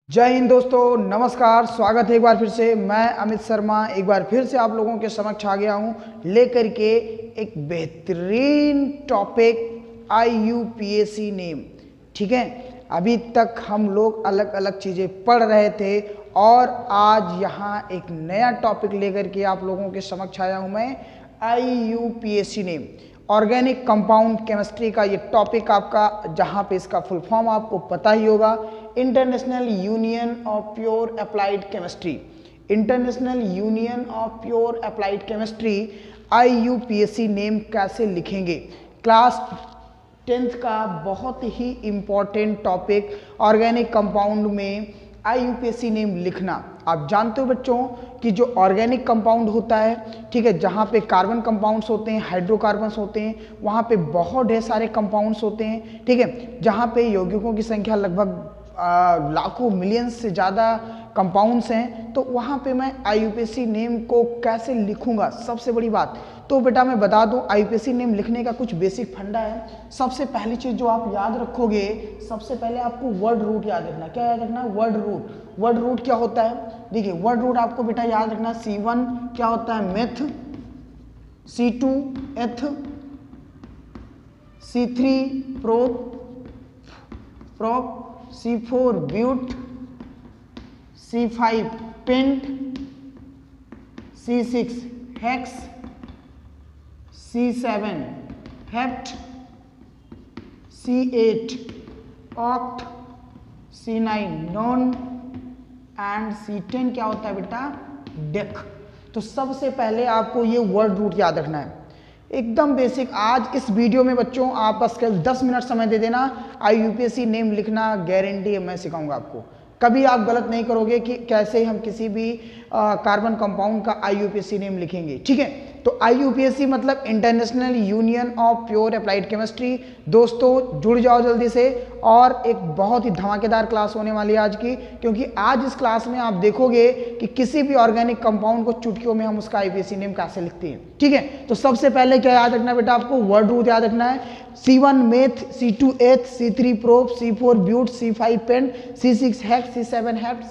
जय हिंद दोस्तों, नमस्कार। स्वागत है एक बार फिर से। मैं अमित शर्मा एक बार फिर से आप लोगों के समक्ष आ गया हूं लेकर के एक बेहतरीन टॉपिक IUPAC नेम। ठीक है, अभी तक हम लोग अलग अलग चीज़ें पढ़ रहे थे और आज यहाँ एक नया टॉपिक लेकर के आप लोगों के समक्ष आया हूँ मैं। IUPAC name, organic compound chemistry का ये टॉपिक आपका, जहाँ पे इसका फुल फॉर्म आपको पता ही होगा, international union of pure applied chemistry. International union of pure applied chemistry IUPAC name कैसे लिखेंगे? क्लास 10th का बहुत ही इम्पॉर्टेंट टॉपिक ऑर्गेनिक कंपाउंड में IUPAC नेम लिखना। आप जानते हो बच्चों कि जो ऑर्गेनिक कंपाउंड होता है, ठीक है, जहाँ पे कार्बन कंपाउंड्स होते हैं, हाइड्रोकार्बन्स होते हैं, वहाँ पे बहुत ढेर सारे कंपाउंड्स होते हैं। ठीक है, जहाँ पे यौगिकों की संख्या लगभग लाखों मिलियंस से ज़्यादा कंपाउंड्स हैं, तो वहाँ पे मैं IUPAC नेम को कैसे लिखूँगा, सबसे बड़ी बात। तो बेटा मैं बता दूं, IUPAC नेम लिखने का कुछ बेसिक फंडा है। सबसे पहली चीज़ जो आप याद रखोगे, सबसे पहले आपको वर्ड रूट याद रखना। क्या याद रखना? Word root. वर्ड रूट क्या होता है? देखिए, वर्ड रूट आपको बेटा याद रखना। C1 क्या होता है? Meth. C2 eth. C3 prop. C4 but. C5 pent. C6 hex. C7 hept. C8 oct. C9 non and C10 क्या होता है बेटा? डेक। तो सबसे पहले आपको ये वर्ड रूट याद रखना है, एकदम बेसिक। आज इस वीडियो में बच्चों आप बस 10 मिनट समय दे देना, IUPAC नेम लिखना गारंटी है, मैं सिखाऊंगा आपको। कभी आप गलत नहीं करोगे कि कैसे हम किसी भी कार्बन कंपाउंड का IUPAC नेम लिखेंगे। ठीक है, तो IUPAC मतलब international union of pure applied chemistry. दोस्तों जुड़ जाओ जल्दी से, और एक बहुत ही धमाकेदार क्लास होने वाली है आज की, क्योंकि आज इस क्लास में आप देखोगे कि किसी भी ऑर्गेनिक कंपाउंड को चुटकियों में हम उसका IUPAC नेम कैसे लिखते हैं। ठीक है, तो सबसे पहले क्या याद रखना है बेटा? आपको वर्ड रूट याद रखना है। C1 meth, C2 eth, C3 prop, C4 but, C5 pent, C6 hex, C7 hept,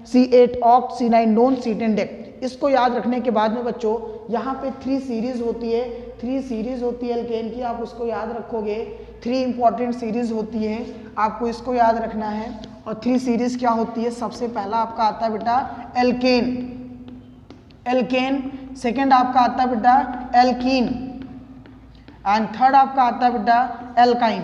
C8 oct, C9 non, C10 dec. इसको याद रखने के बाद में बच्चों यहाँ पे 3 सीरीज होती है, 3 सीरीज होती है एल्केन की, आप उसको याद रखोगे। 3 इंपॉर्टेंट सीरीज होती है, आपको इसको याद रखना है। और 3 सीरीज क्या होती है? सबसे पहला आपका आता है बेटा एल्केन। एल्केन। सेकेंड आपका आता है बेटा एल्कीन, एंड थर्ड आपका आता है बेटा एल्काइन।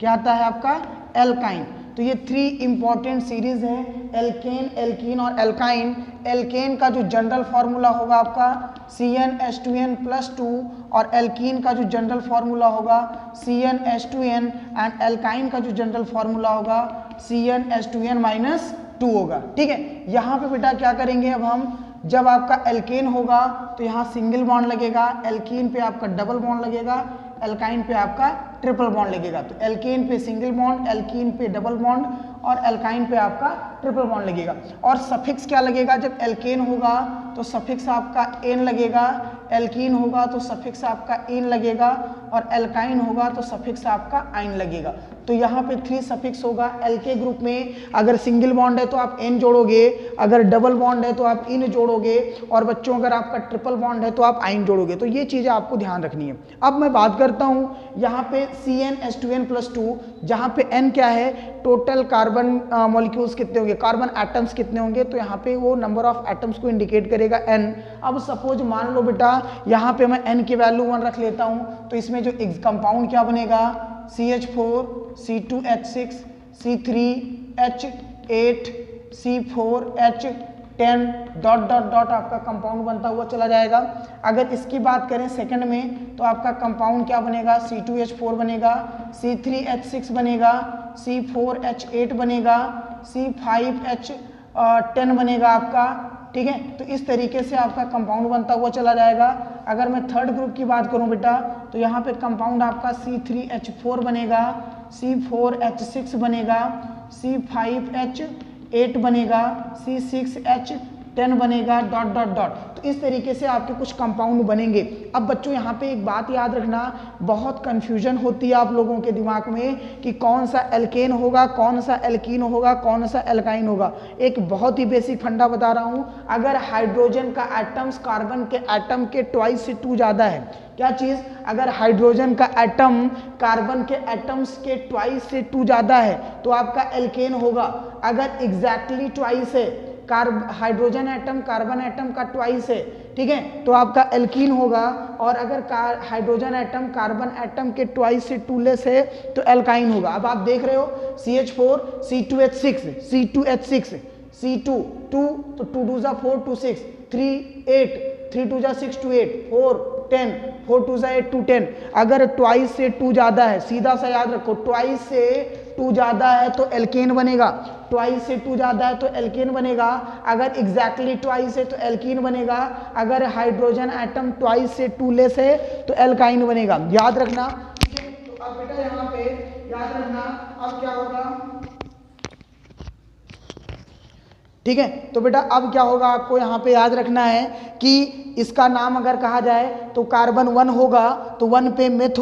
क्या आता है आपका? एल्काइन। तो ये 3 इंपॉर्टेंट सीरीज है, एल्केन, एल्कीन और एल्काइन। एल्केन का जो जनरल फार्मूला होगा आपका CnH2n+2, और एल्कीन का जो जनरल फार्मूला होगा CnH2n, एंड एल्काइन का जो जनरल फार्मूला होगा CnH2n-2 होगा। ठीक है, यहाँ पे बेटा क्या करेंगे अब हम? जब आपका एल्केन होगा तो यहाँ सिंगल बॉन्ड लगेगा, एल्कीन पे आपका डबल बॉन्ड लगेगा, एल्काइन पे आपका ट्रिपल बॉन्ड लगेगा। तो एल्केन पे सिंगल बॉन्ड, एल्कीन पे डबल बॉन्ड और एल्काइन पे आपका ट्रिपल बॉन्ड लगेगा। और सफिक्स क्या लगेगा? जब एल्केन होगा तो सफिक्स आपका एन लगेगा, एल्कीन होगा तो सफिक्स आपका इन लगेगा, और एल्काइन होगा तो सफिक्स आपका आइन लगेगा। तो यहाँ पे 3 सफिक्स होगा। एल्के ग्रुप में अगर सिंगल बॉन्ड है तो आप एन जोड़ोगे, अगर डबल बॉन्ड है तो आप इन जोड़ोगे, और बच्चों अगर आपका ट्रिपल बॉन्ड है तो आप आइन जोड़ोगे। तो ये चीज़ें आपको ध्यान रखनी है। अब मैं बात करता हूँ यहाँ पे CnH2n+2, जहाँ पे n क्या है? टोटल कार्बन मॉलिक्यूल्स कितने होंगे, कार्बन एटम्स कितने होंगे, तो यहाँ पे वो नंबर ऑफ एटम्स को इंडिकेट करेगा n। अब सपोज मान लो बेटा यहाँ पे मैं n की वैल्यू 1 रख लेता हूँ, तो इसमें जो कंपाउंड क्या बनेगा? CH4, C2H6, C3H8, C4H10 dot dot dot आपका कंपाउंड बनता हुआ चला जाएगा। अगर इसकी बात करें सेकंड में, तो आपका कंपाउंड क्या बनेगा? C2H4 बनेगा, C3H6 बनेगा, C4H8 बनेगा, C5H10 बनेगा आपका। ठीक है, तो इस तरीके से आपका कंपाउंड बनता हुआ चला जाएगा। अगर मैं थर्ड ग्रुप की बात करूं बेटा, तो यहाँ पे कंपाउंड आपका C3H4 बनेगा, C4H6 बनेगा, C5H8 बनेगा, C6H 10 बनेगा डॉट डॉट डॉट। तो इस तरीके से आपके कुछ कंपाउंड बनेंगे। अब बच्चों यहाँ पे एक बात याद रखना, बहुत कंफ्यूजन होती है आप लोगों के दिमाग में कि कौन सा एल्केन होगा, कौन सा एल्कीन होगा, कौन सा एल्काइन होगा। एक बहुत ही बेसिक फंडा बता रहा हूँ, अगर हाइड्रोजन का एटम्स कार्बन के एटम के ट्वाइस से 2 ज़्यादा है, क्या चीज़, अगर हाइड्रोजन का एटम कार्बन के एटम्स के ट्वाइस से 2 ज़्यादा है तो आपका एल्केन होगा। अगर एग्जैक्टली ट्वाइस है, हाइड्रोजन एटम कार्बन एटम का ट्वाइस है, ठीक है, तो आपका एल्कीन होगा। और अगर हाइड्रोजन एटम कार्बन एटम के ट्वाइस से 2 लेस है तो एल्काइन होगा। अब आप देख रहे हो CH4 C2H6 C2H6 C2 2 तो 2 2 जा 4 2 6 3 8 3 2 जा 6 2 8 4 10 4 2 जा 8 2 10। अगर ट्वाइस से 2 ज़्यादा है, सीधा सा याद रखो, ट्वाइस से 2 ज़्यादा है तो एल्केन बनेगा, ट्वाइस से 2 ज़्यादा है तो एल्केन बनेगा। अगर एग्जैक्टली ट्वाइस है तो एल्कीन बनेगा। अगर हाइड्रोजन एटम ट्वाइस से 2 लेस है तो एल्काइन बनेगा। याद रखना, ठीक है। तो अब बेटा यहाँ पे याद रखना, अब क्या होगा, ठीक है। तो बेटा अब क्या होगा, आपको यहाँ पे याद रखना है कि इसका नाम अगर कहा जाए तो कार्बन 1 होगा तो 1 पे मेथ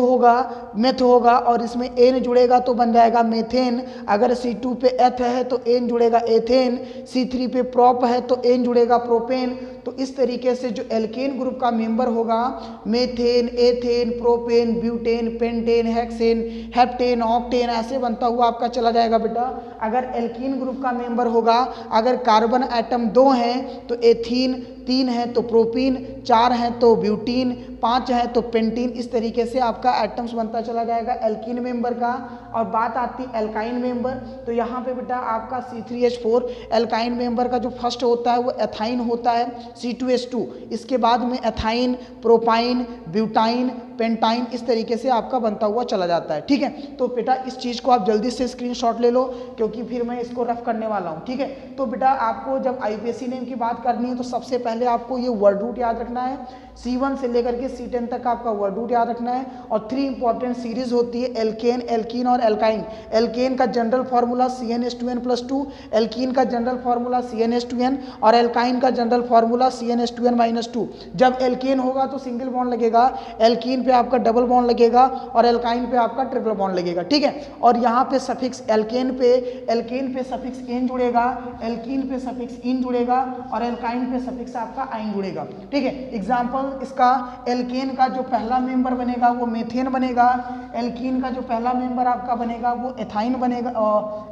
होगा और इसमें एन जुड़ेगा तो बन जाएगा मेथेन। अगर C2 पे एथ है तो एन जुड़ेगा एथेन, C3 पे प्रोप है तो एन जुड़ेगा प्रोपेन। तो इस तरीके से जो एल्केन ग्रुप का मेंबर होगा, methane, ethane, propane, butane, pentane, hexane, heptane, octane, ऐसे बनता हुआ आपका चला जाएगा बेटा। अगर एल्कीन ग्रुप का मेंबर होगा, अगर कार्बन एटम 2 हैं तो एथीन, 3 है तो प्रोपीन, 4 है तो ब्यूटीन, 5 है तो पेंटीन। इस तरीके से आपका एटम्स बनता चला जाएगा एल्कीन मेंबर का। और बात आती एल्काइन मेंबर, तो यहाँ पे बेटा आपका C3H4 एल्काइन मेंबर का जो फर्स्ट होता है वो एथाइन होता है, C2H2, इसके बाद में एथाइन, प्रोपाइन, ब्यूटाइन, पेंटाइन, इस तरीके से आपका बनता हुआ चला जाता है, ठीक है। तो बेटा इस चीज़ को आप जल्दी से स्क्रीनशॉट ले लो क्योंकि फिर मैं इसको रफ करने वाला हूँ, ठीक है। तो बेटा आपको जब IUPAC नेम की बात करनी है तो सबसे पहले आपको ये वर्ड रूट याद रखना है। C1 से लेकर के C10 तक आपका वर्ड रूट याद रखना है। और 3 इंपॉर्टेंट सीरीज होती है, एल्केन, एल्कीन और एल्काइन। एल्केन का जनरल फार्मूला CnH2n+2, एल्कीन का जनरल फार्मूला CnH2n और एल्काइन का जनरल फार्मूला CnH2n-2। जब एल्केन होगा तो सिंगल बॉन्ड लगेगा, एल्कीन पे आपका डबल बॉन्ड लगेगा और एल्काइन पे आपका ट्रिपल बॉन्ड लगेगा, ठीक है। और यहाँ पे सफिक्स एल्केन पे सफिक्स एन जुड़ेगा, एल्कीन पे सफिक्स इन जुड़ेगा और एल्काइन पे सफिक्स आपका आइन जुड़ेगा, ठीक है। एग्जाम्पल इसका, एल्केन का जो पहला मेंबर बनेगा वो मेथेन बनेगा, एल्कीन का जो पहला मेंबर आपका बनेगा वो एथाइन बनेगा,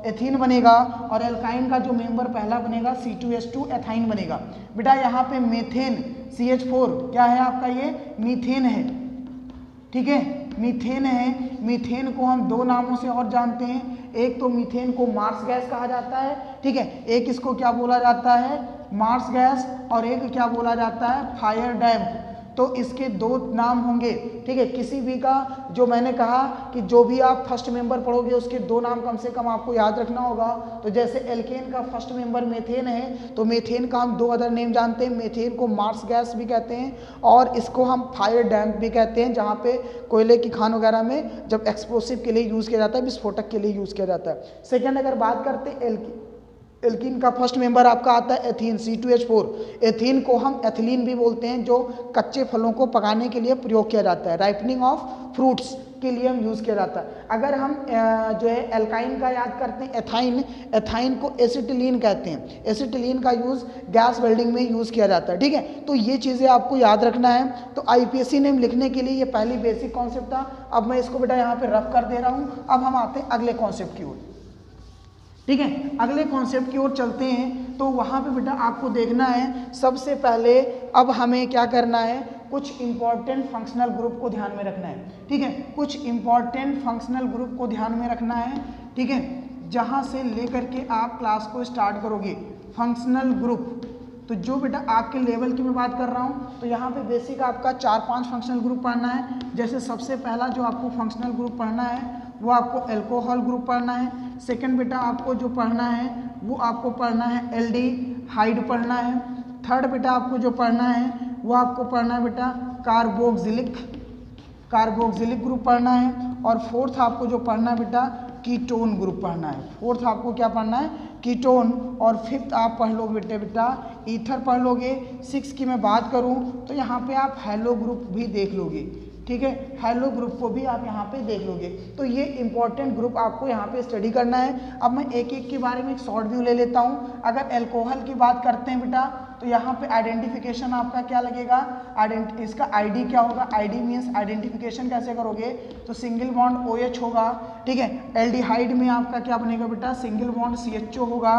एथीन बनेगा और एल्काइन का जो मेंबर पहला बनेगा C2H2 एथाइन बनेगा। बेटा यहाँ पे मेथेन CH4 क्या है आपका, ये मीथेन है, ठीक है, मीथेन है। मीथेन को हम 2 नामों से और जानते हैं, एक तो मीथेन को मार्स गैस कहा जाता है, ठीक है, एक इसको क्या बोला जाता है, मार्स गैस, और एक क्या बोला जाता है, फायर डैम्प। तो इसके 2 नाम होंगे, ठीक है। किसी भी का, जो मैंने कहा कि जो भी आप फर्स्ट मेंबर पढ़ोगे उसके 2 नाम कम से कम आपको याद रखना होगा। तो जैसे एल्केन का फर्स्ट मेंबर मेथेन है तो मेथेन का हम 2 अदर नेम जानते हैं, मेथेन को मार्स गैस भी कहते हैं और इसको हम फायर डैम्प भी कहते हैं, जहाँ पे कोयले की खान वगैरह में जब एक्सप्लोसिव के लिए यूज़ किया जाता है, विस्फोटक के लिए यूज़ किया जाता है। सेकेंड अगर बात करते हैं एल्कीन का फर्स्ट मेंबर आपका आता है एथीन, C2H4। एथीन को हम एथिलीन भी बोलते हैं, जो कच्चे फलों को पकाने के लिए प्रयोग किया जाता है, राइपनिंग ऑफ फ्रूट्स के लिए हम यूज़ किया जाता है। अगर हम जो है एल्काइन का याद करते हैं एथाइन, एथाइन को एसिटिलीन कहते हैं, एसिटिलीन का यूज़ गैस वेल्डिंग में यूज़ किया जाता है, ठीक है। तो ये चीज़ें आपको याद रखना है। तो IUPAC नेम लिखने के लिए ये पहली बेसिक कॉन्सेप्ट था। अब मैं इसको बेटा यहाँ पे रफ कर दे रहा हूँ। अब हम आते हैं अगले कॉन्सेप्ट की ओर, ठीक है। अगले कॉन्सेप्ट की ओर चलते हैं। तो वहाँ पे बेटा आपको देखना है, सबसे पहले अब हमें क्या करना है, कुछ इंपॉर्टेंट फंक्शनल ग्रुप को ध्यान में रखना है, ठीक है। कुछ इंपॉर्टेंट फंक्शनल ग्रुप को ध्यान में रखना है, ठीक है, जहाँ से लेकर के आप क्लास को स्टार्ट करोगे। फंक्शनल ग्रुप, तो जो बेटा आपके लेवल की मैं बात कर रहा हूँ, तो यहाँ पे बेसिक आपका 4-5 फंक्शनल ग्रुप पढ़ना है। जैसे सबसे पहला जो आपको फंक्शनल ग्रुप पढ़ना है वो आपको अल्कोहल ग्रुप पढ़ना है। सेकंड बेटा आपको जो पढ़ना है वो आपको पढ़ना है एल्डिहाइड पढ़ना है। थर्ड बेटा आपको जो पढ़ना है वो आपको पढ़ना है बेटा कार्बोक्सिलिक ग्रुप पढ़ना है। और फोर्थ आपको जो पढ़ना है बेटा कीटोन ग्रुप पढ़ना है। फोर्थ आपको क्या पढ़ना है, कीटोन। और फिफ्थ आप पढ़ लोगे बेटा ईथर पढ़ लोगे। सिक्स की मैं बात करूं तो यहाँ पे आप हैलो ग्रुप भी देख लोगे, ठीक है, हैलो ग्रुप को भी आप यहाँ पे देख लोगे। तो ये इंपॉर्टेंट ग्रुप आपको यहाँ पे स्टडी करना है। अब मैं एक एक के बारे में एक शॉर्ट व्यू ले लेता हूँ। अगर एल्कोहल की बात करते हैं बेटा तो यहाँ पे आइडेंटिफिकेशन आपका क्या लगेगा, इसका आईडी क्या होगा, आईडी मीन्स आइडेंटिफिकेशन कैसे करोगे, तो सिंगल बॉन्ड OH होगा, ठीक है। एल्डिहाइड में आपका क्या बनेगा बेटा, सिंगल बॉन्ड CHO होगा।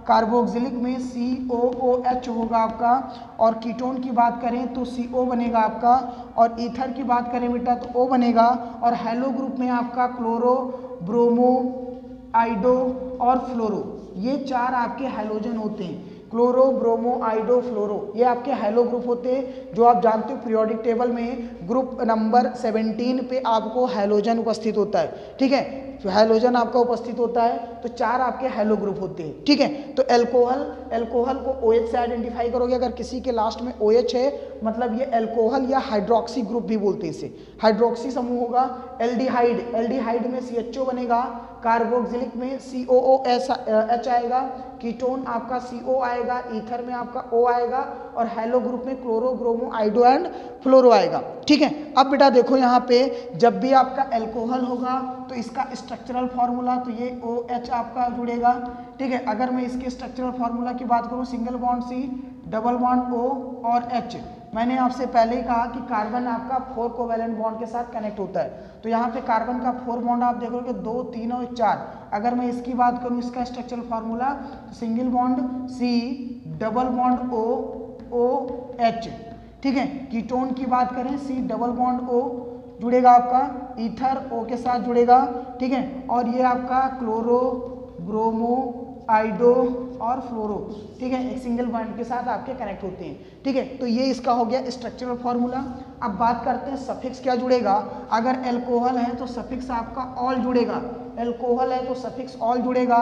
कार्बोक्सिलिक में COOH होगा आपका। और कीटोन की बात करें तो CO बनेगा आपका। और ईथर की बात करें बेटा तो O बनेगा। और हैलो ग्रुप में आपका क्लोरो, ब्रोमो, आइडो और फ्लोरो, ये चार आपके हैलोजन होते हैं। क्लोरो, ब्रोमो, आइडो, फ्लोरो, ये आपके हैलो ग्रुप होते हैं, जो आप जानते हो पीरियोडिक टेबल में ग्रुप नंबर 17 पे आपको हैलोजन उपस्थित होता है, ठीक है, हैलोजन आपका उपस्थित होता है। तो चार आपके हैलो ग्रुप होते हैं, ठीक है। तो एल्कोहल को OH से आइडेंटिफाई करोगे। अगर किसी के लास्ट में OH है मतलब ये एल्कोहल या हाइड्रोक्सी ग्रुप भी बोलते हैं इसे, हाइड्रोक्सी समूह होगा। एल्डिहाइड में CHO बनेगा। कार्बोक्सिलिक में COOH आएगा। कीटोन आपका CO आएगा। ईथर में आपका O आएगा। और हैलो ग्रुप में क्लोरो, ब्रोमो, आइडो एंड फ्लोरो आएगा, ठीक है। अब बेटा देखो यहाँ पे जब भी आपका एल्कोहल होगा तो इसका स्ट्रक्चरल फार्मूला तो ये OH आपका जुड़ेगा, ठीक है। अगर मैं इसके स्ट्रक्चरल फार्मूला की बात करूँ, single bond C, double bond O और H। मैंने आपसे पहले ही कहा कि कार्बन आपका 4 कोवैलेंट बॉन्ड के साथ कनेक्ट होता है। तो यहाँ पे कार्बन का 4 बॉन्ड आप देखोगे 2, 3 और 4। अगर मैं इसकी बात करूँ इसका स्ट्रक्चरल फार्मूला, तो single bond C, double bond O, OH, ठीक है। कीटोन की बात करें C, डबल बॉन्ड O जुड़ेगा आपका, ईथर O के साथ जुड़ेगा, ठीक है। और ये आपका क्लोरो, ब्रोमो, आइडो और फ्लोरो, ठीक है, एक सिंगल बॉन्ड के साथ आपके कनेक्ट होते हैं, ठीक है। तो ये इसका हो गया स्ट्रक्चरल फार्मूला। अब बात करते हैं सफिक्स क्या जुड़ेगा। अगर एल्कोहल है तो सफिक्स आपका ऑल जुड़ेगा, एल्कोहल है तो सफिक्स ऑल जुड़ेगा।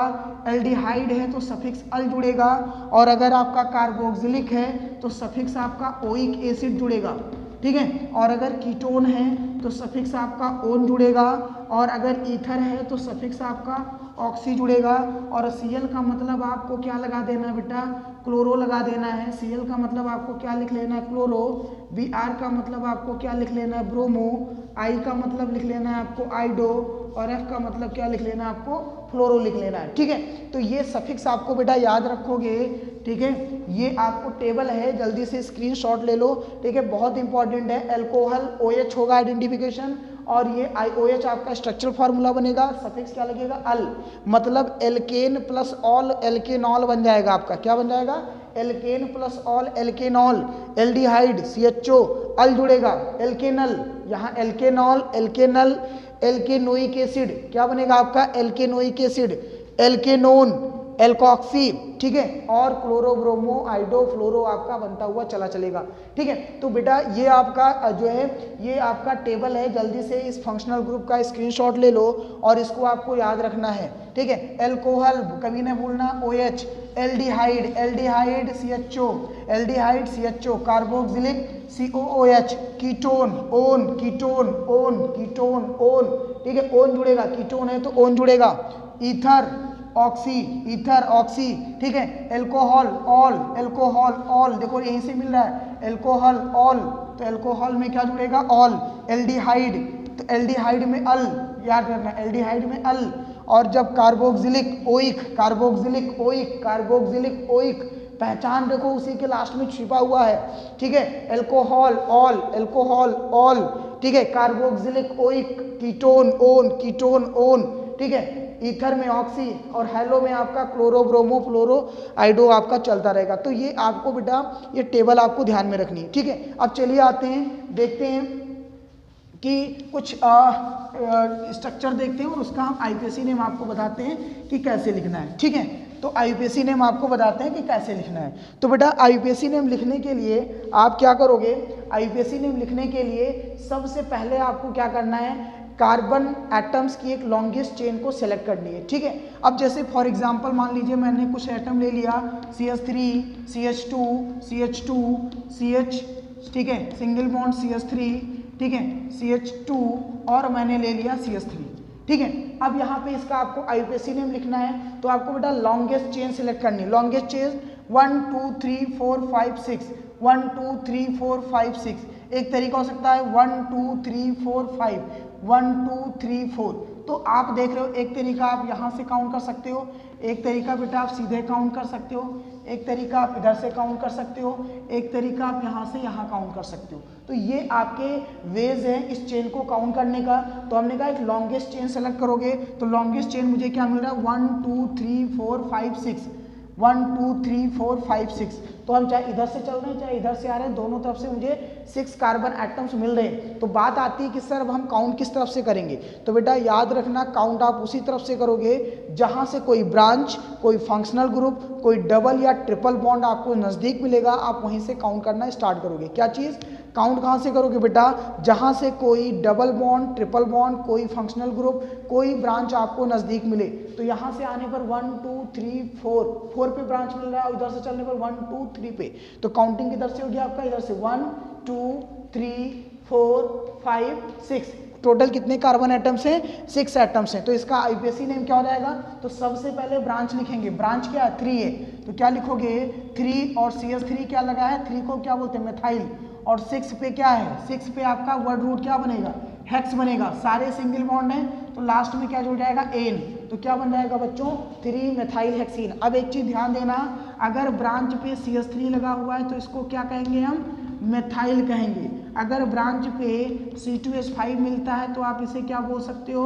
एल्डिहाइड है तो सफिक्स अल जुड़ेगा। और अगर आपका कार्बोक्सिलिक है तो सफिक्स आपका ओइक एसिड जुड़ेगा, ठीक है। और अगर कीटोन है तो सफिक्स आपका ओन जुड़ेगा। और अगर ईथर है तो सफिक्स आपका ऑक्सी जुड़ेगा। और Cl का मतलब आपको क्या लगा देना है बेटा, क्लोरो लगा देना है। Cl का मतलब आपको क्या लिख लेना है, क्लोरो। Br का मतलब आपको क्या लिख लेना है, ब्रोमो। I का मतलब लिख लेना है आपको आइडो। और F का मतलब क्या लिख लेना है आपको, फ्लोरो लिख लेना है, ठीक है। तो ये सफिक्स आपको बेटा याद रखोगे, ठीक है। ये आपको टेबल है, जल्दी से स्क्रीनशॉट ले लो, ठीक है, बहुत इंपॉर्टेंट है। एल्कोहल OH होगा आइडेंटिफिकेशन। और ये IOH आपका स्ट्रक्चरल फार्मूला बनेगा। सफिक्स क्या लगेगा, अल, मतलब एल्केन प्लस ऑल एल्केनॉल बन जाएगा आपका। क्या बन जाएगा, एल्केन प्लस ऑल एल्केनॉल। एल्डिहाइड CHO, अल जुड़ेगा, एल्केनल, यहाँ एल्केनॉल, एल्केनल, एल्केनोइक एसिड क्या बनेगा आपका, एल्केनोइक एसिड, एल्केनोन, एल्कॉक्सी, ठीक है। और क्लोरो, ब्रोमो, आइडो, फ्लोरो आपका बनता हुआ चला चलेगा, ठीक है। तो बेटा ये आपका जो है ये आपका टेबल है, जल्दी से इस फंक्शनल ग्रुप का स्क्रीनशॉट ले लो और इसको आपको याद रखना है, ठीक है। एल्कोहल कभी ना भूलना OH, aldehyde CHO, aldehyde CHO, carboxylic COOH, ketone own, ketone own, ketone own, ठीक है, ओन जुड़ेगा, कीटोन है तो ओन जुड़ेगा। ईथर ऑक्सी, ईथर ऑक्सी, ठीक है। एल्कोहल ऑल, एल्कोहल ऑल, देखो यहीं से मिल रहा है, एल्कोहल ऑल, तो एल्कोहल में क्या जुड़ेगा, ऑल। एल्डिहाइड, तो एल्डिहाइड में अल, याद रखना, एल्डिहाइड में अल। और जब carboxylic oic, carboxylic oic, carboxylic oic, पहचान देखो उसी के लास्ट में छिपा हुआ है, ठीक है। एल्कोहल ऑल, एल्कोहल ऑल, ठीक है। Carboxylic oic, ketone own, ketone own, ठीक है। ईथर में ऑक्सी और हैलो में आपका क्लोरो, ब्रोमो, फ्लोरो, आइडो आपका चलता रहेगा। तो ये आपको बेटा ये टेबल आपको ध्यान में रखनी है, ठीक है। अब चलिए आते हैं, देखते हैं कि कुछ स्ट्रक्चर देखते हैं और उसका हम IUPAC नेम आपको बताते हैं कि कैसे लिखना है, ठीक है। तो IUPAC नेम आपको बताते हैं कि कैसे लिखना है। तो बेटा IUPAC नेम लिखने के लिए आप क्या करोगे, IUPAC नेम लिखने के लिए सबसे पहले आपको क्या करना है, कार्बन एटम्स की एक लॉन्गेस्ट चेन को सेलेक्ट करनी है, ठीक है। अब जैसे फॉर एग्जांपल मान लीजिए मैंने कुछ एटम ले लिया, CH3, CH2, CH2, CH, ठीक है, सिंगल बॉन्ड CH3, ठीक है, CH2 और मैंने ले लिया CH3, ठीक है। अब यहाँ पे इसका आपको IUPAC नेम लिखना है, तो आपको बेटा लॉन्गेस्ट चेन सिलेक्ट करनी है। Longest chain 1 2 3 4 5 6, 1 2 3 4 5 6। एक तरीका हो सकता है 1 2 3 4 5, 1 2 3 4। तो आप देख रहे हो, एक तरीका आप यहाँ से काउंट कर सकते हो, एक तरीका बेटा आप सीधे काउंट कर सकते हो, एक तरीका आप इधर से काउंट कर सकते हो, एक तरीका आप यहाँ से यहाँ काउंट कर सकते हो। तो ये आपके वेज है इस चेन को काउंट करने का। तो हमने कहा एक लॉन्गेस्ट चेन सेलेक्ट करोगे, तो लॉन्गेस्ट चेन मुझे क्या मिल रहा है 1 2 3 4 5 6, 1 2 3 4 5 6। तो हम चाहे इधर से चल रहे हैं चाहे इधर से आ रहे हैं, दोनों तरफ से मुझे 6 कार्बन एटम्स मिल रहे हैं। तो बात आती है कि सर अब हम काउंट किस तरफ से करेंगे। तो बेटा याद रखना, काउंट आप उसी तरफ से करोगे जहां से कोई ब्रांच, कोई फंक्शनल ग्रुप, कोई डबल या ट्रिपल बॉन्ड आपको नज़दीक मिलेगा, आप वहीं से काउंट करना स्टार्ट करोगे। क्या चीज़, काउंट कहाँ से करोगे बेटा, जहाँ से कोई डबल बॉन्ड, ट्रिपल बॉन्ड, कोई फंक्शनल ग्रुप, कोई ब्रांच आपको नज़दीक मिले। तो यहाँ से आने पर 1 2 3 4 पे ब्रांच मिल रहा है, और इधर से चलने पर 1 2 3 पे। तो काउंटिंग किधर से होगी आपका, इधर से 1 2 3 4 5 6। टोटल कितने कार्बन एटम्स हैं, 6 एटम्स हैं। तो इसका IUPAC नेम क्या हो जाएगा, तो सबसे पहले ब्रांच लिखेंगे। ब्रांच क्या है, 3 है, तो क्या लिखोगे 3, और CH3 क्या लगा है, 3 को क्या बोलते हैं, मेथाइल। और 6 पे क्या है, 6 पे आपका वर्ड रूट क्या बनेगा, हेक्स बनेगा। सारे सिंगल बॉन्ड हैं, तो लास्ट में क्या जुड़ जाएगा, एन। तो क्या बन जाएगा बच्चों, 3 मेथाइल हेक्सीन। अब एक चीज ध्यान देना, अगर ब्रांच पे CH3 लगा हुआ है तो इसको क्या कहेंगे हम, मेथाइल कहेंगे। अगर ब्रांच पे C2H5 मिलता है तो आप इसे क्या बोल सकते हो,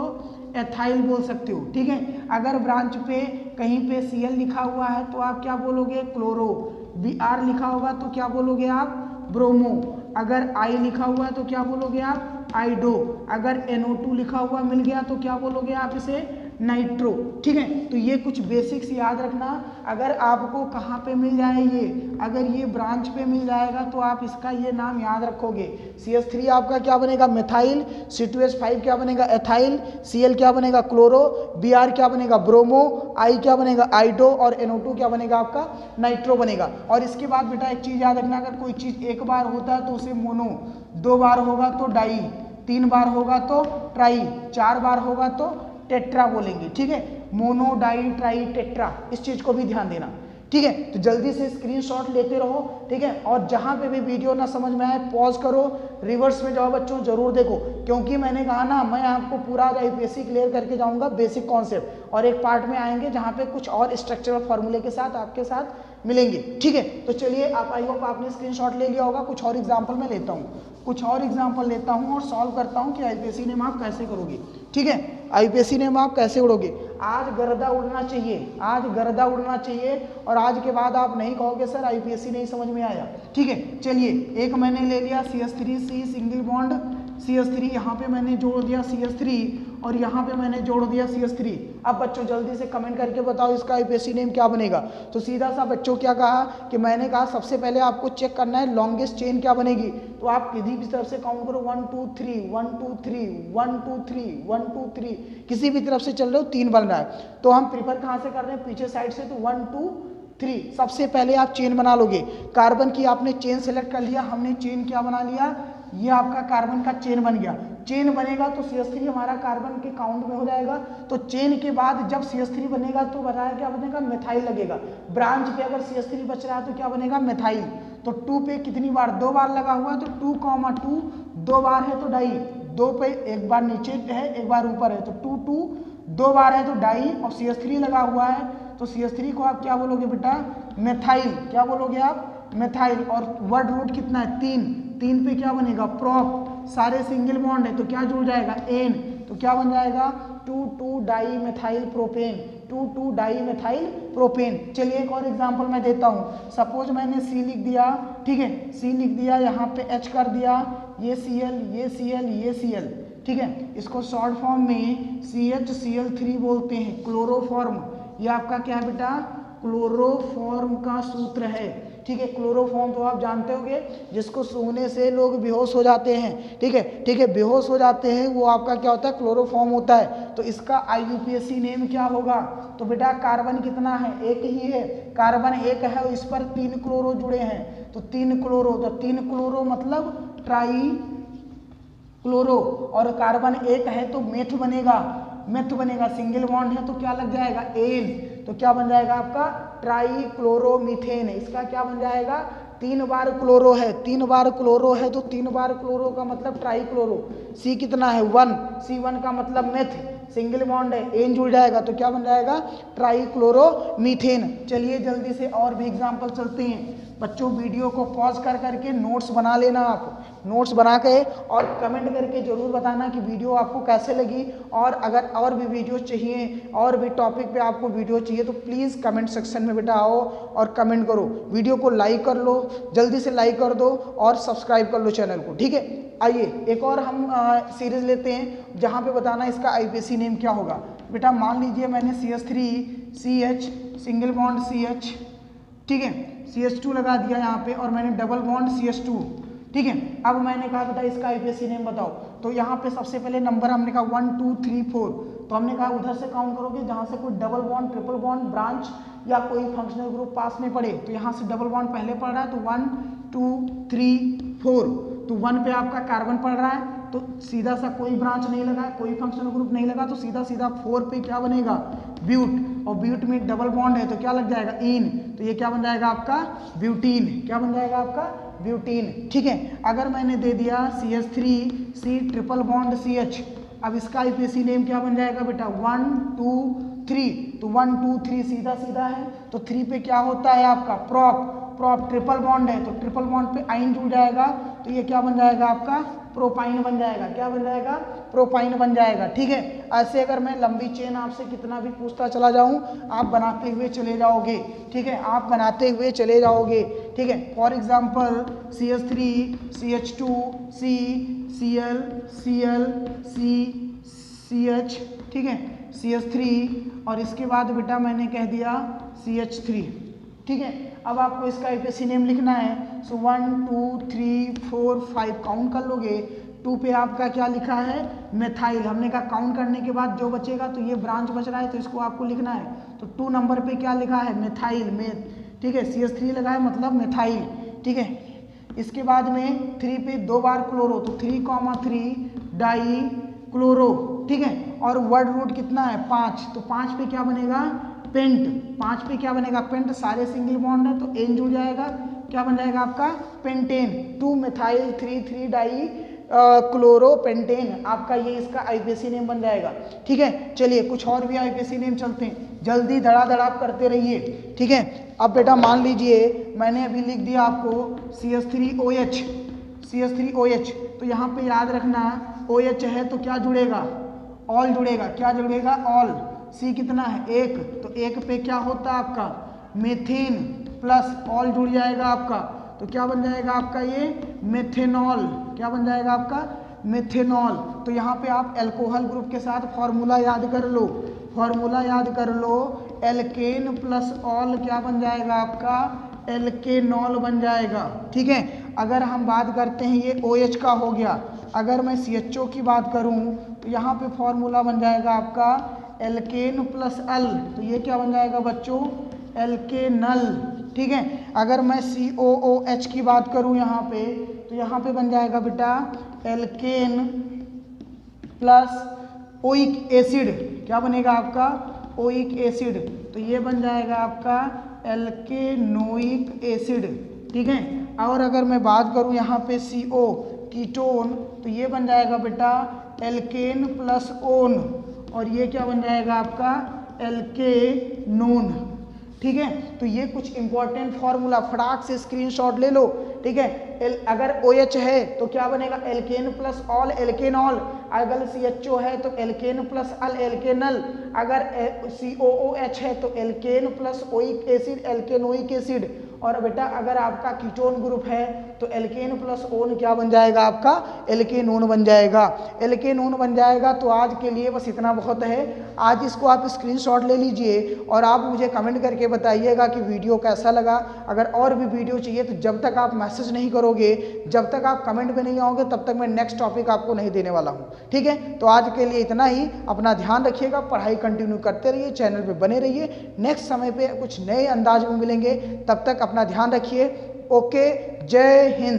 एथाइल बोल सकते हो। ठीक है, अगर ब्रांच पे कहीं पे Cl लिखा हुआ है तो आप क्या बोलोगे, क्लोरो। Br लिखा होगा तो क्या बोलोगे आप, ब्रोमो। अगर I लिखा हुआ है तो क्या बोलोगे आप, आइडो। अगर NO2 लिखा हुआ मिल गया तो क्या बोलोगे आप इसे, नाइट्रो। ठीक है, तो ये कुछ बेसिक्स याद रखना। अगर आपको कहाँ पे मिल जाए ये, अगर ये ब्रांच पे मिल जाएगा तो आप इसका ये नाम याद रखोगे। CH3 आपका क्या बनेगा, मेथाइल। C2H5 क्या बनेगा, एथाइल। Cl क्या बनेगा, क्लोरो। Br क्या बनेगा, ब्रोमो। I क्या बनेगा, आइडो। और NO2 क्या बनेगा आपका, नाइट्रो बनेगा। और इसके बाद बेटा एक चीज याद रखना, अगर कोई चीज एक बार होता है तो उसे मोनो, 2 बार होगा तो डाई, 3 बार होगा तो ट्राई, 4 बार होगा तो टेट्रा बोलेंगे। ठीक है, मोनो, डाई, ट्राई, टेट्रा, इस चीज को भी ध्यान देना। ठीक है, तो जल्दी से स्क्रीनशॉट लेते रहो। ठीक है, और जहां पे भी वीडियो ना समझ में आए पॉज करो, रिवर्स में जाओ बच्चों, जरूर देखो, क्योंकि मैंने कहा ना मैं आपको पूरा IUPAC क्लियर करके जाऊंगा, बेसिक कॉन्सेप्ट। और एक पार्ट में आएंगे जहां पे कुछ और स्ट्रक्चरल फॉर्मूले के साथ आपके साथ मिलेंगे। ठीक है, तो चलिए, आप आई होप आपने स्क्रीनशॉट ले लिया होगा। कुछ और एग्जाम्पल मैं लेता हूँ, कुछ और एग्जाम्पल लेता हूँ और सॉल्व करता हूँ कि IUPAC नेम आप कैसे करोगे। ठीक है, IUPAC नेम आप कैसे उड़ोगे। आज गर्दा उड़ना चाहिए, आज गर्दा उड़ना चाहिए, और आज के बाद आप नहीं कहोगे सर IUPAC नहीं समझ में आया। ठीक है, चलिए, एक मैंने ले लिया CH3C सिंगल बॉन्ड, CH3 यहाँ पे मैंने जोड़ दिया CH3, और यहाँ पे मैंने जोड़ दिया CH3। अब बच्चों जल्दी से कमेंट करके बताओ इसका IUPAC नेम क्या बनेगा। तो सीधा सा बच्चों क्या कहा कि मैंने कहा सबसे पहले आपको चेक करना है लॉन्गेस्ट चेन क्या बनेगी। तो आप किसी भी तरफ से काउंट करो, 1 2 3 1 2 3 1 2 3 1 2 3, किसी भी तरफ से चल रहे हो 3 बन रहा है। तो हम प्रीफर कहाँ से कर रहे हैं, पीछे साइड से। तो 1 2 3 सबसे पहले आप चेन बना लोगे। कार्बन की आपने चेन सेलेक्ट कर लिया, हमने चेन क्या बना लिया, ये आपका कार्बन का चेन बन गया। चेन बनेगा तो CH3 हमारा कार्बन के काउंट में हो जाएगा। तो चेन के बाद जब CH3 बनेगा तो बताया क्या बनेगा, मेथाइल लगेगा। ब्रांच पे अगर CH3 बच रहा है तो क्या बनेगा, मेथाइल। तो 2 पे कितनी बार, 2 बार लगा हुआ है, तो 2, 2 बार है तो डाई, 2 पे एक बार नीचे है एक बार ऊपर है, तो 2 2 बार है तो डाई, और CH3 लगा हुआ है तो CH3 को आप क्या बोलोगे बेटा, मेथाइल। क्या बोलोगे आप, मेथाइल। और वर्ड रूट कितना है, 3 पे क्या बनेगा, प्रोप। सारे सिंगल बॉन्ड है तो क्या जुड़ जाएगा, एन। तो क्या बन जाएगा, 2 dimethyl propane, 2 dimethyl propane. चलिए एक और एग्जांपल मैं देता हूँ। सपोज मैंने C लिख दिया, ठीक है, C लिख दिया, यहाँ पे H कर दिया, ये Cl, ये Cl, ये Cl। ठीक है, इसको शॉर्ट फॉर्म में CHCl3 बोलते हैं, क्लोरोफॉर्म। ये आपका क्या है बेटा, क्लोरोफॉर्म का सूत्र है। ठीक है, क्लोरोफॉर्म तो आप जानते होंगे, जिसको सूंघने से लोग बेहोश हो जाते हैं। ठीक है, बेहोश हो जाते हैं, वो आपका क्या होता है, क्लोरोफॉर्म होता है। तो इसका IUPAC नेम क्या होगा। तो बेटा कार्बन कितना है, एक ही है, कार्बन एक है और इस पर 3 क्लोरो जुड़े हैं, तो 3 क्लोरो। तो 3 क्लोरो मतलब ट्राई क्लोरो, और कार्बन एक है तो मेथ बनेगा, मेथ बनेगा, सिंगल बॉन्ड है तो क्या लग जाएगा एन, तो क्या बन जाएगा आपका ट्राईक्लोरोमीथेन। इसका क्या बन जाएगा, 3 बार क्लोरो है, 3 बार क्लोरो है तो 3 बार क्लोरो का मतलब ट्राईक्लोरो। सी कितना है 1, C1 का मतलब मेथ, सिंगल बॉन्ड है, एन जुड़ जाएगा तो क्या बन जाएगा ट्राईक्लोरोमीथेन। चलिए जल्दी से और भी एग्जाम्पल चलते हैं। बच्चों वीडियो को पॉज कर करके नोट्स बना लेना, आप नोट्स बना के और कमेंट करके ज़रूर बताना कि वीडियो आपको कैसे लगी, और अगर और भी वीडियो चाहिए, और भी टॉपिक पे आपको वीडियो चाहिए तो प्लीज़ कमेंट सेक्शन में बेटा आओ और कमेंट करो। वीडियो को लाइक कर लो, जल्दी से लाइक कर दो और सब्सक्राइब कर लो चैनल को, ठीक है। आइए एक और हम सीरीज लेते हैं जहाँ पे बताना इसका आईपीसी नेम क्या होगा। बेटा मान लीजिए मैंने CH3CH सिंगल बॉन्ड CH, ठीक है, CH2 लगा दिया यहाँ पे, और मैंने डबल बॉन्ड CH2, ठीक है। अब मैंने कहा बेटा इसका आईपीसी नेम बताओ, तो यहाँ पे सबसे पहले नंबर हमने कहा 1 2 3 4, तो हमने कहा उधर से काउंट करोगे जहाँ से कोई double bond, triple bond, branch या कोई फंक्शनल ग्रुप पास में पड़े, तो यहाँ से डबल बॉन्ड पहले पड़ रहा है तो 1 2 3 4, तो 1 पे आपका कार्बन पड़ रहा है तो सीधा सा कोई ब्रांच नहीं लगा, कोई फंक्शनल ग्रुप नहीं लगा, तो सीधा सीधा 4 पे क्या बनेगा ब्यूट, और ब्यूट में डबल बॉन्ड है तो क्या लग जाएगा इन, तो ये क्या बन जाएगा आपका ब्यूटीन, क्या बन जाएगा आपका ब्यूटीन, ठीक है। अगर मैंने दे दिया CH3C ट्रिपल बॉन्ड CH, अब इसका आईपीसी नेम क्या बन जाएगा बेटा 1 2 3, तो 1 2 3 सीधा सीधा है, तो 3 पे क्या होता है आपका प्रॉप ट्रिपल बॉन्ड है तो ट्रिपल बॉन्ड पे आइन जुड़ जाएगा, तो ये क्या बन जाएगा आपका प्रोपाइन बन जाएगा, क्या बन जाएगा प्रोपाइन बन जाएगा, ठीक है। ऐसे अगर मैं लंबी चेन आपसे कितना भी पूछता चला जाऊं, आप बनाते हुए चले जाओगे, ठीक है, आप बनाते हुए चले जाओगे, ठीक है। For example CH3 CH2 C Cl Cl C CH, ठीक है, CH3, और इसके बाद बेटा मैंने कह दिया CH3, ठीक है। अब आपको इसका आईपीसी नेम लिखना है, सो 1 2 3 4 5 काउंट कर लोगे, 2 पे आपका क्या लिखा है मेथाइल, हमने कहा काउंट करने के बाद जो बचेगा, तो ये ब्रांच बच रहा है तो इसको आपको लिखना है, तो 2 नंबर पे क्या लिखा है मेथाइल, ठीक है, CH3 लगा है मतलब मेथाइल, ठीक है। इसके बाद में 3 पे 2 बार क्लोरो, तो 3,3 डाई क्लोरो, ठीक है, और वर्ड रूट कितना है 5, तो 5 पे क्या बनेगा पेंट, 5 पे क्या बनेगा पेंट, सारे सिंगल बॉन्ड है तो एन जुड़ जाएगा, क्या बन जाएगा आपका पेंटेन, 2 मेथाइल 3 डाई क्लोरोपेंटेन, आपका ये इसका आईपीसी नेम बन जाएगा, ठीक है। चलिए कुछ और भी आईपीसी नेम चलते हैं, जल्दी धड़ाधड़ आप करते रहिए, ठीक है। अब बेटा मान लीजिए मैंने अभी लिख दिया आपको CH3OH, तो यहाँ पे याद रखना OH है तो क्या जुड़ेगा ऑल जुड़ेगा, क्या जुड़ेगा ऑल, C कितना है 1, तो 1 पे क्या होता है आपका मेथेन प्लस ऑल जुड़ जाएगा आपका, तो क्या बन जाएगा आपका ये मेथेनॉल, क्या बन जाएगा आपका मेथेनॉल। तो यहाँ पे आप एल्कोहल ग्रुप के साथ फॉर्मूला याद कर लो, फॉर्मूला याद कर लो, एल्केन प्लस ऑल क्या बन जाएगा आपका एल्केनॉल बन जाएगा, ठीक है। अगर हम बात करते हैं ये OH का हो गया, अगर मैं CHO की बात करूं तो यहाँ पे फॉर्मूला बन जाएगा आपका एल्केन प्लस अल, तो ये क्या बन जाएगा बच्चों एल्केनल, ठीक है। अगर मैं COOH की बात करूं यहाँ पे, तो यहाँ पे बन जाएगा बेटा एल्केन प्लस ओइक एसिड, क्या बनेगा आपका ओइक एसिड, तो ये बन जाएगा आपका एल्केनोइक एसिड, ठीक है। और अगर मैं बात करूं यहाँ पे CO कीटोन, तो ये बन जाएगा बेटा एल्केन प्लस ओन, और ये क्या बन जाएगा आपका एल्केनोन, ठीक है। तो ये कुछ इंपॉर्टेंट फॉर्मूला फटाक से स्क्रीनशॉट ले लो, ठीक है। अगर OH है तो क्या बनेगा एल्केन प्लस ऑल एल्केनॉल, अगर CHO है तो एल्केन प्लस अल एल्केनल, अगर COOH है तो एल्केन प्लस ओइक एसिड एल्केनोइक एसिड, और बेटा अगर आपका कीटोन ग्रुप है तो एल्केन प्लस ओन क्या बन जाएगा आपका एल्केनोन बन जाएगा, एल्केनोन बन जाएगा। तो आज के लिए बस इतना बहुत है, आज इसको आप स्क्रीनशॉट ले लीजिए और आप मुझे कमेंट करके बताइएगा कि वीडियो कैसा लगा। अगर और भी वीडियो चाहिए तो जब तक आप मैसेज नहीं करोगे, जब तक आप कमेंट में नहीं आओगे, तब तक मैं नेक्स्ट टॉपिक आपको नहीं देने वाला हूँ, ठीक है। तो आज के लिए इतना ही, अपना ध्यान रखिएगा, पढ़ाई कंटिन्यू करते रहिए, चैनल पे बने रहिए, नेक्स्ट समय पे कुछ नए अंदाज में मिलेंगे, तब तक अपना ध्यान रखिए। ओके, जय हिंद।